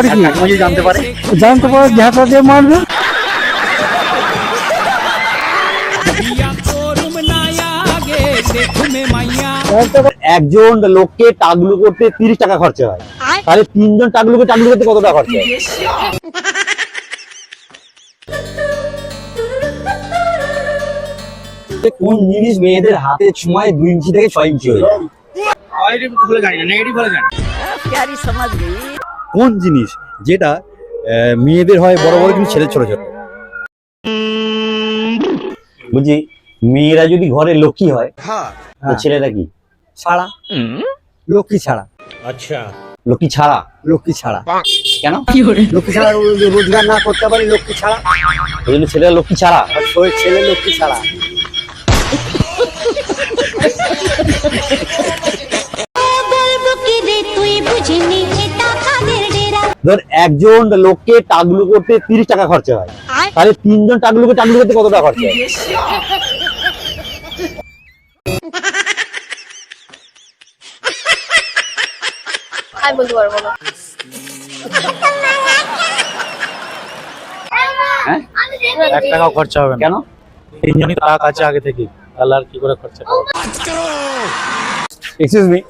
আর কি জানতে পারে ঝাঁটা দিয়ে মারবে। একজন লোককে টাগলু করতে 30 টাকা খরচা হয়, তাহলে 3 জন টাগলু করতে কত টাকা খরচা হয়? কোন জিনিস মেয়েদের হাতের ছোঁয়ায় 2 ইঞ্চি থেকে 6 ইঞ্চি হয়ে যায়? কোন জিনিস যেটা মেয়েদের হয় বড় বড় কিন্তু ছেলে ছোট ছোট? বুঝি মেয়েরা যদি ঘরে লক্ষ্মী হয় তো ছেলেরা কি ছাড়া? লক্ষ্মী ছাড়া। আচ্ছা, লক্ষ্মী ছাড়া কেন? লক্ষ্মী ছাড়া রোজগার না করতে পারি, লক্ষ্মী ছাড়া। ওই জন্য ছেলেরা লক্ষ্মী ছাড়া। ছেলে লক্ষ্মী ছাড়া। ধর একজন লোককে টাগলু করতে 30 টাকা খরচা হয়, তাহলে 3 জন টাগলু করতে কত টাকা খরচা হয়? আমি বলতে পারবো না। হ্যাঁ, 1 টাকাও খরচা হবে না। কেন? 3 জনই টাকা আছে আগে থেকে, তাহলে আর কি করে খরচা করব? এক্সকিউজ মি,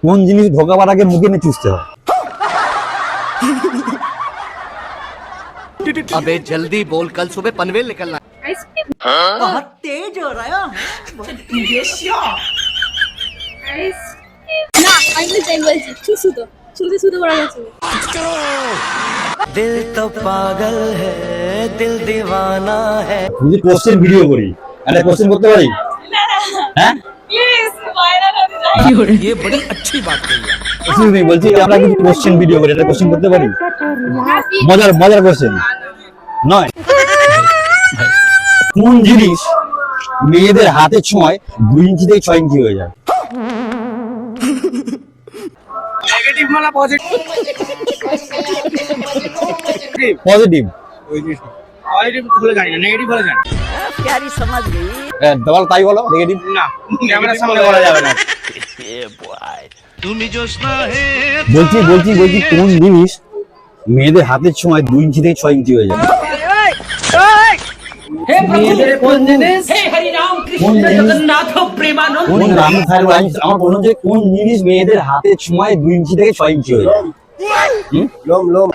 কোন জিনিস ঢোকাবার আগে মুখে নিয়ে চুষতে হয়? अबे जल्दी बोल, कल सुबह पनवेल निकलना है। आइसक्रीम। बहुत तेज हो रहा है। না, আমি বলছি শুধু বলা যাচ্ছে। दिल तो पागल है, दिल दीवाना है। যদি কোশ্চেন ভিডিও করি, একটা কোশ্চেন করতে পারি? হ্যাঁ, প্লিজ ভাইরাল হতে যাই। ये बड़ी अच्छी बात कही है। এক্সকিউজ মি, বলছি আমরা কিছু কোশ্চেন ভিডিও করি, একটা কোশ্চেন করতে পারি? মজার কোশ্চেন নয়। কোন জিনিস মেয়েদের হাতের ছোঁয়ায় 2 ইঞ্চি থেকে 6 ইঞ্চি হয়ে যায়? নেগেটিভ মানে পজিটিভ। পজিটিভ। পজিটিভ বলে জানি না, নেগেটিভ বলে জানি। বল, তাই বলো। নেগেটিভ না, ক্যামেরার সামনে বলা যাবে না। বলছি কোন জিনিস মেয়েদের হাতের ছোঁয়ায় 2 ইঞ্চি থেকে 6 ইঞ্চি হয়ে যায়? কোন জিনিস মেয়েদের হাতের ছোঁয়ায় 2 ইঞ্চি থেকে 6 ইঞ্চি হয়ে যায়? লোম।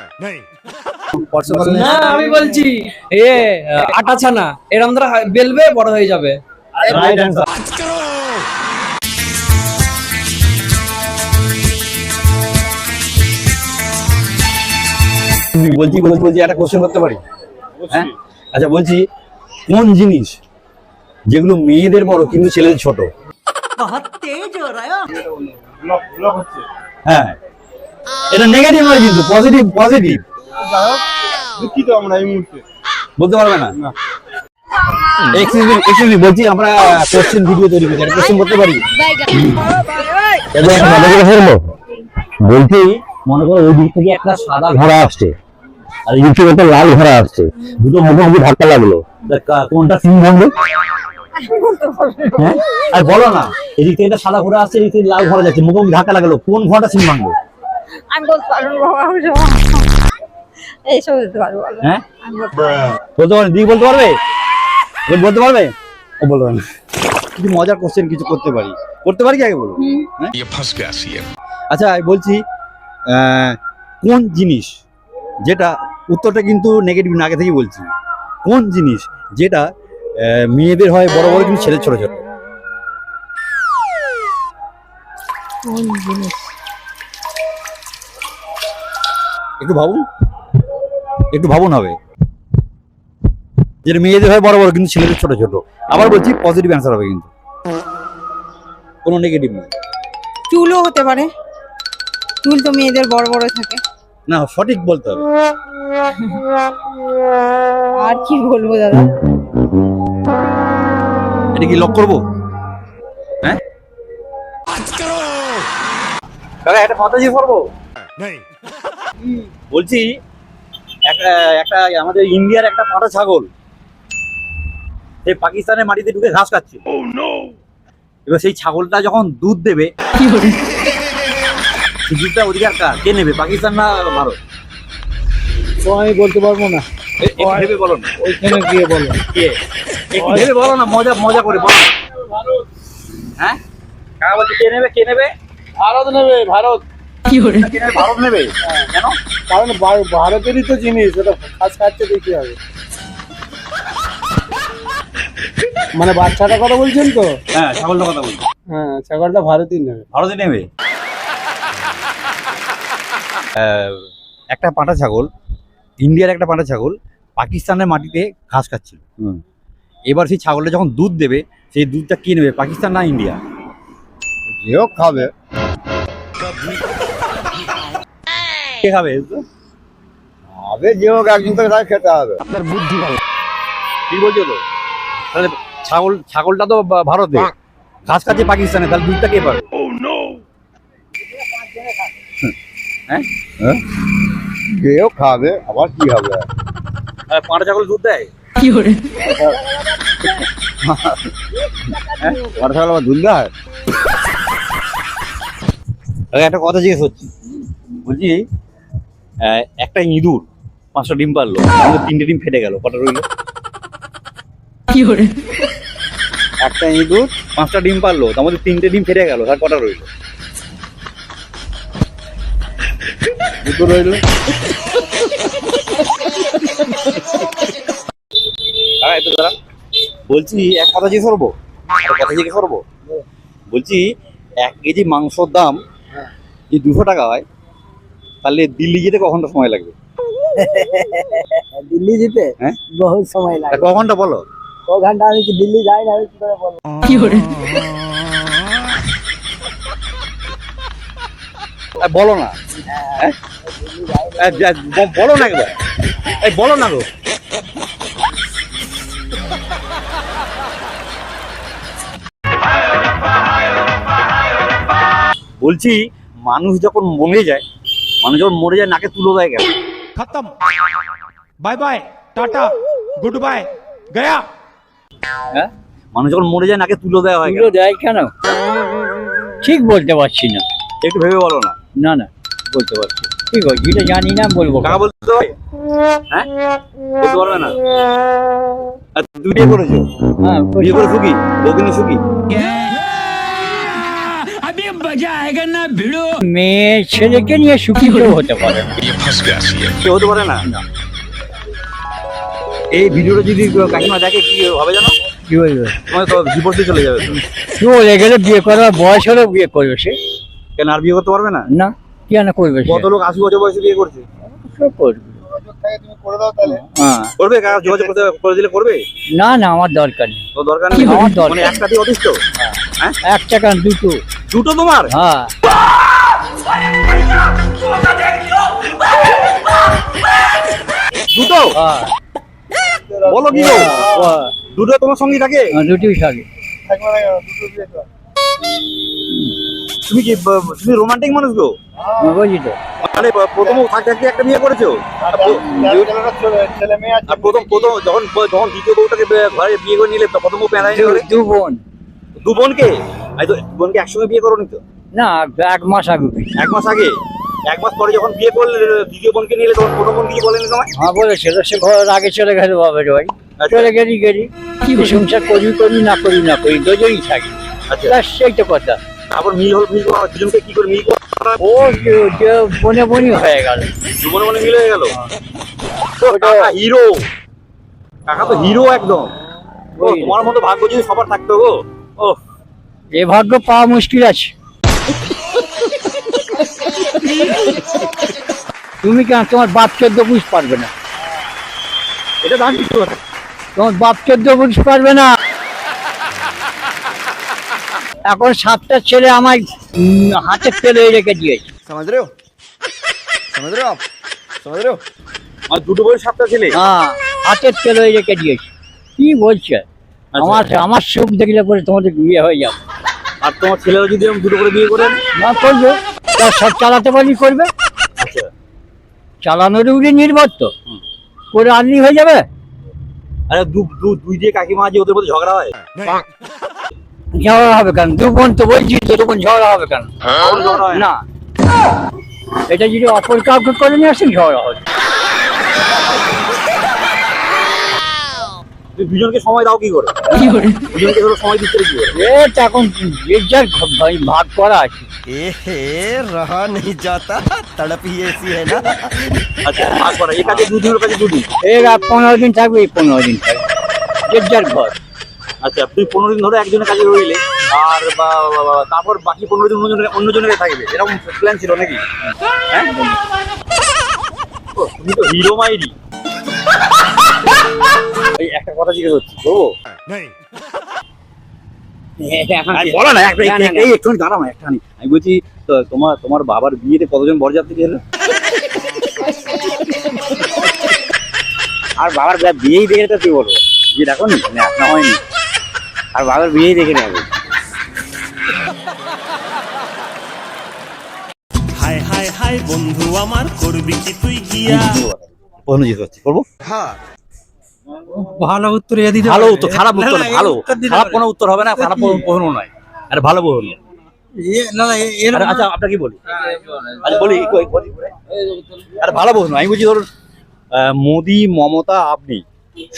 না, আমি বলছি আটা ছানা এরম ধরে বেলবে বড় হয়ে যাবে। Right answer. বলছি একটা কোশ্চেন করতে পারি? হ্যাঁ, আচ্ছা বলছি কোন জিনিস যেগুলো মেয়েদের বড় কিন্তু ছেলেদের ছোট? बहुत तेज हो रहा है। হ্যাঁ, এটা নেগেটিভ নয় কিন্তু পজিটিভ। দুঃখিত আমরা এই মুহূর্তে বলতে পারবে না? এক্সকিউজ মি, বলছি আমরা কোশ্চেন ভিডিও তৈরি করছি, একটা কোশ্চেন করতে পারি? বলছি মনে করো ওই দিক থেকে একটা সাদা ঘোড়া আসছে আর এই দিক থেকে একটা লাল ঘোড়া আসছে, দুটো মুখোমুখি ধাক্কা লাগলো, কোনটা সিং ভাঙবে? হ্যাঁ, আর বলো না, এদিক থেকে একটা সাদা ঘোড়া আসছে, এদিক থেকে লাল ঘোড়া যাচ্ছে, মুখোমুখি ধাক্কা লাগলো, কোন ঘোড়াটা সিং ভাঙবে? আমি বলতে পারবো বাবা, এই সব বলতে পারবো। হ্যাঁ, বলতে পারবে? দিদি বলতে পারবে? বলতে পারবে? ও বলবে না। কিছু মজার কোশ্চেন কিছু করতে পারি কি আগে বলো? হ্যাঁ, আচ্ছা বলছি কোন জিনিস যেটা, উত্তরটা কিন্তু নেগেটিভ না, আগে থেকে বলছি, কোন জিনিস যেটা মেয়েদের হয় বড় বড় কিন্তু ছেলে ছোট ছোট? কোন জিনিস? একটু ভাবুন হবে, যেটা মেয়েদের হয় বড় বড় কিন্তু ছেলেদের ছোট ছোট। আবার বলছি পজিটিভ অ্যান্সার হবে কিন্তু, কোনো নেগেটিভ নয়। চুলও হতে পারে, চুল তো মেয়েদের বড় বড় থাকে। না, সঠিক বলতে হবে। আর কি বলবো দাদা? এটা কি লক করবো? হ্যাঁ কাকা, একটা কথা জিজ্ঞেস করবো? বলছি একটা আমাদের ইন্ডিয়ার একটা পাঁঠা ছাগল সেই পাকিস্তানের মাটিতে ঢুকে ঘাস খাচ্ছিল। এবার সেই ছাগলটা যখন দুধ দেবে, সেই দুধটা অধিকার কার, কে নেবে, পাকিস্তান না ভারত? তো আমি বলতে পারবো না, একটু ভেবে বলো না। ওইখানে গিয়ে বলো। কে? একটু ভেবে বলো না, মজা মজা করে বলো না। হ্যাঁ, কাকা বলছে কে নেবে, কে নেবে? ভারত নেবে, ভারত। কে নেবে? ভারত নেবে। কেন? কারণ ভারতেরই তো জিনিস, ওটা ঘাস খাচ্ছে দেখতে হবে। মানে বাচ্চাটার কথা বলছেন তো? হ্যাঁ, ছাগলটার কথা বলছি। হ্যাঁ, ছাগলটা ভারতই নেবে। ভারতে নেবে। একটা পাঁঠা ছাগল, ইন্ডিয়ার একটা পাঁঠা ছাগল পাকিস্তানের মাটিতে ঘাস খাচ্ছিল। এবার সেই ছাগলটা যখন দুধ দেবে, সেই দুধটা কে নেবে, পাকিস্তান না ইন্ডিয়া? যেও খাবে। কে খাবে? খাবে যে হোক, একদিন তো তাকে খেতে হবে। ঠিক বলছো তো? তাহলে ছাগলটা তো ভারতে, ঘাস খাচ্ছে পাকিস্তানে, তাহলে দুধটা কে পাবে? হ্যাঁ, যেও খাবে, আবার কি হবে? পাঁঠা ছাগল দুধ দেয়? পাঁঠা ছাগল আবার দুধ দেয়? একটা কথা জিজ্ঞেস করছি, বলছি একটা ইঁদুর 5টা ডিম পারলো, আমাদের 3টে ডিম ফেটে গেল, কটা রইলো? একটা ইঁদুর 5টা ডিম পারলো, তার মধ্যে 3টে ডিম ফেটে গেল, তার কটা রইলো? দুটো রইল। বলছি এক কথা জিজ্ঞেস করবো, বলছি 1 কেজি মাংসর দাম যদি 200 টাকা হয়, তাহলে দিল্লি যেতে ক ঘন্টা সময় লাগবে? দিল্লি যেতে হ্যাঁ, বহুত সময় লাগে। ক ঘন্টা বলো? ক ঘন্টা? আমি কি দিল্লি যাই না, আমি কি করে বলবো? বলো না, বলো না একবার, বলো না গো। বলছি মানুষ যখন মরে যায়, নাকে তুলো দেয় কেন? खत्म, bye bye, tata, goodbye, गया। হ্যাঁ, মানুষ যখন মরে যায় নাকে তুলো দেওয়া হয় কেন? দেয় কেন ঠিক বলতে পারছি না। একটু ভেবে বলো না। না না, বলতে পারছি, ঠিক আছে, যেটা জানি না বলবো। কাকা বলতে হয়? হ্যাঁ, বলতে পারবে না? আর তুমি বিয়ে করেছো? হ্যাঁ, বিয়ে করে সুখী, বউদিনে সুখী? মেয়ে ছেলেকে নিয়ে সুখী কেউ হতে পারে না। কেউ হতে পারে না। এই ভিডিওটা যদি কাকিমা দেখে কি হবে জানো? কি বলবে? তোমার তো ডিভোর্সে চলে যাবে তো। চলে গেলে বিয়ে করার বয়স হলে বিয়ে করবে সে। কেন আর বিয়ে করতে পারবে না? না, কেন করবে সে? কত লোক 80 বছর বয়সে বিয়ে করছে। সব করবে। তুমি করে দাও তাহলে। হ্যাঁ, করবে, কাকা যোগাযোগ করে দিলে করবে? না না, আমার দরকার নেই। তো দরকার নেই, আমার দরকার মানে একটা দিয়ে অতিষ্ঠ? হ্যাঁ, 1 টাকা দুটো। দুটো তোমার? হ্যাঁ, দুটো? হ্যাঁ, বলো কি গো, হ্যাঁ, দুটো তোমার সঙ্গে থাকে? দুটোই থাকে। তুমি কি তুমি রোমান্টিক মানুষ গো? বুঝলি তো? মানে প্রথম থাকতে থাকতে একটা বিয়ে করেছো, ছেলে মেয়ে আছে। আর প্রথম যখন দ্বিতীয় বউটাকে ঘরে বিয়ে করে নিলে, প্রথম বউ প্যারাই করে? দু বোন। দু বোনকে? তো বোনকে একসঙ্গে বিয়ে করোনি তো? না, 1 মাস আগে। 1 মাস আগে? 1 মাস পরে যখন বিয়ে করলে, দ্বিতীয় বোনকে নিলে, তখন প্রথম বোন কিছু বলেনি তোমায়? হ্যাঁ, বলেছিল, সে ঘরের আগে চলে গেল বাবার বাড়ি। আচ্ছা। চলে গেলি কি সংসার করি না করি দুজনই থাকি। আচ্ছা, ব্যাস, সেইটা কথা। তারপর মিল করা, দুজনকে কি করে মিল করা? ও যে বনে হয়ে গেল। দু বোনে মিল হয়ে গেল। কাকা হিরো, কাকা তো হিরো একদম। ও, তোমার মতো ভাগ্য যদি সবার থাকতো গো। ও, এ ভাগ্য পাওয়া মুশকিল আছে। তুমি কেন, তোমার বাপ 14 বুঝতে পারবে না। এটা দাম কিছু কথা। তোমার বাপ 14 বুঝতে পারবে না। এখন 7টা ছেলে আমার হাতের তেলে রেখে দিয়েছে। समझ रहे हो? समझ रहे हो आप? समझ रहे हो? আর দুটো বই 7টা ছেলে? হ্যাঁ, হাতের তেলে রেখে দিয়েছে। কি বলছে? আমার সুখ দেখলে পরে তোমাদের বিয়ে হয়ে যাবে। আর তোমার ছেলেরা যদি আমি দুটো করে বিয়ে করেন? না, করবে, তার সব চালাতে পারি করবে। আচ্ছা, চালানোর উপরে নির্ভর তো, করে আনলি হয়ে যাবে। আরে দুই যে কাকিমা আছে ওদের মধ্যে ঝগড়া হয়? ঝগড়া হবে কেন? দু বোন তো বলছি, দু বোন ঝগড়া হবে কেন? ঝগড়া হয় না? না, এটা যদি অপর কাউকে করে নিয়ে আসেন ঝগড়া হবে। তুই দুজনকে সময় দাও কি করে? দুজনকে ধরো সময় দিতে কি করে? এটা এখন যে যার ভাগ করা আছে। रहा नहीं जाता तड़प ही ऐसी है ना। আচ্ছা ভাগ করা, এর কাছে দুদিন ওর কাছে দুদিন। এর 15 দিন থাকবে, এই 15 দিন থাকবে, যে যার ঘর। আচ্ছা তুই 15 দিন ধরে একজনের কাছে রইলে আর তারপর বাকি 15 দিন অন্যজনের থাকবে, এরকম প্ল্যান ছিল নাকি? হ্যাঁ তুমি তো হিরো মাইরি। এই একটা কথা জিজ্ঞেস করছি, বলবো? বলো না, একটু দাঁড়াও না, একটুখানি। আমি বলছি তোমার বাবার বিয়েতে কতজন বরযাত্রী এলো? আর বাবার বিয়েই দেখে তো কি বলবো, বিয়ে দেখো নি না হয়নি, আর বাবার বিয়েই দেখে নেবে। হায় হায় হায় বন্ধু আমার করবি কি তুই গিয়া। প্রশ্ন জিজ্ঞেস করছি, করবো? ভালো উত্তর এ দিতে ভালো উত্তর, খারাপ উত্তর না, ভালো, খারাপ কোনো উত্তর হবে না, খারাপ প্রশ্ন নয়, আরে ভালো প্রশ্ন। আরে আচ্ছা আপনাকে কি বলি, আচ্ছা বলি, আরে ভালো প্রশ্ন। আমি বলছি ধরুন মোদি মমতা আপনি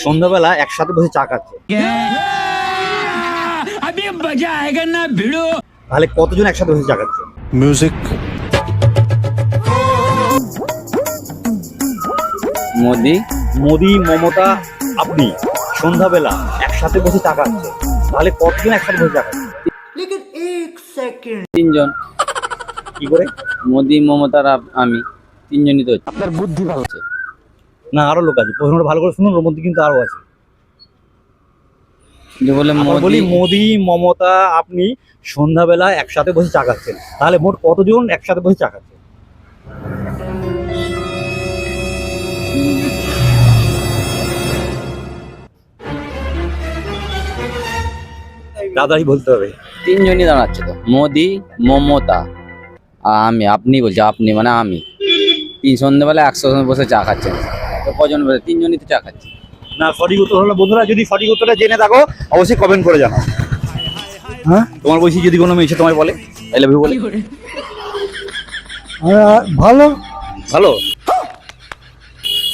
সন্ধ্যাবেলা একসাথে বসে চা খাচ্ছে, তাহলে কতজন একসাথে বসে চা খাচ্ছে? म्यूजिक মোদি মমতা আপনি সন্ধ্যাবেলা একসাথে বসে চা খাচ্ছে, তাহলে কতজন একসাথে বসে চা খাচ্ছে? তিনজন। কি করে? মোদি, মমতার আমি, তিনজনই তো। আপনার বুদ্ধি ভালো আছে না, আরো লোক আছে, প্রশ্নটা ভালো করে শুনুন, ওর মধ্যে কিন্তু আরো আছে। বলে বলি মোদি মমতা আপনি সন্ধ্যাবেলা একসাথে বসে চা খাচ্ছেন, তাহলে মোট কতজন একসাথে বসে চা খাচ্ছেন? দাদাই বলতে হবে। তিনজনই দাঁড়াচ্ছে তো, মোদি, মমতা আর আমি। আপনি বলছি, আপনি মানে আমি। সন্ধ্যেবেলা একসাথে বসে চা খাচ্ছেন, তো কজন বলে? তিনজনই তো চা খাচ্ছি। না, সঠিক উত্তর হলো, বন্ধুরা যদি সঠিক উত্তরটা জেনে থাকো অবশ্যই কমেন্ট করে জানাও। হ্যাঁ, তোমার বলছি যদি কোনো মেয়ে এসে তোমায় বলে আই লাভ ইউ বলে, ভালো ভালো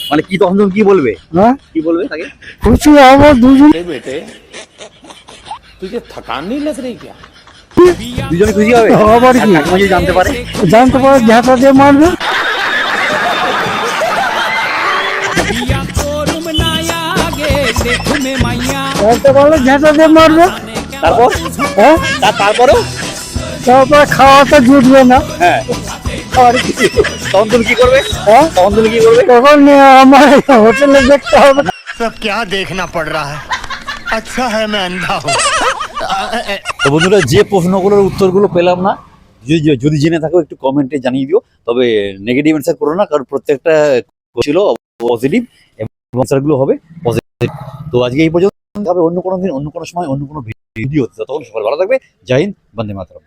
মানে কি, তখন তুমি কি বলবে? হ্যাঁ, কি বলবে তাকে? খুশি হবো দুজন। बेटे तुझे थकान नहीं लग रही क्या? দুজনে খুশি হবে? আবার কি? কাকিমা যদি জানতে পারে? জানতে পারো, ঝাঁটা দিয়ে মারবে। জানতে পারলে ঝাঁটা দিয়ে মারবে। তারপর হ্যাঁ, তারপরেও তারপরে খাওয়াটা জুটবে না। হ্যাঁ, তখন তুমি কি করবে? হ্যাঁ, তখন তুমি কি করবে? তখন আমার হোটেলে দেখতে হবে। सब क्या देखना पड़ रहा है, अच्छा है मैं अंधा हूँ। তো বন্ধুরা, যে প্রশ্নগুলোর উত্তরগুলো পেলাম না, যদি জেনে থাকো একটু কমেন্টে জানিয়ে দিও, তবে নেগেটিভ অ্যান্সার করো না, কারণ প্রত্যেকটা ছিল পজিটিভ এবং অ্যান্সারগুলো হবে পজিটিভ। তো আজকে এই পর্যন্ত, হবে অন্য কোনো দিন, অন্য কোনো সময়, অন্য কোনো ভিডিও। ততক্ষণ সবাই ভালো থাকবে। জয় হিন্দ, বন্দে মাতরম।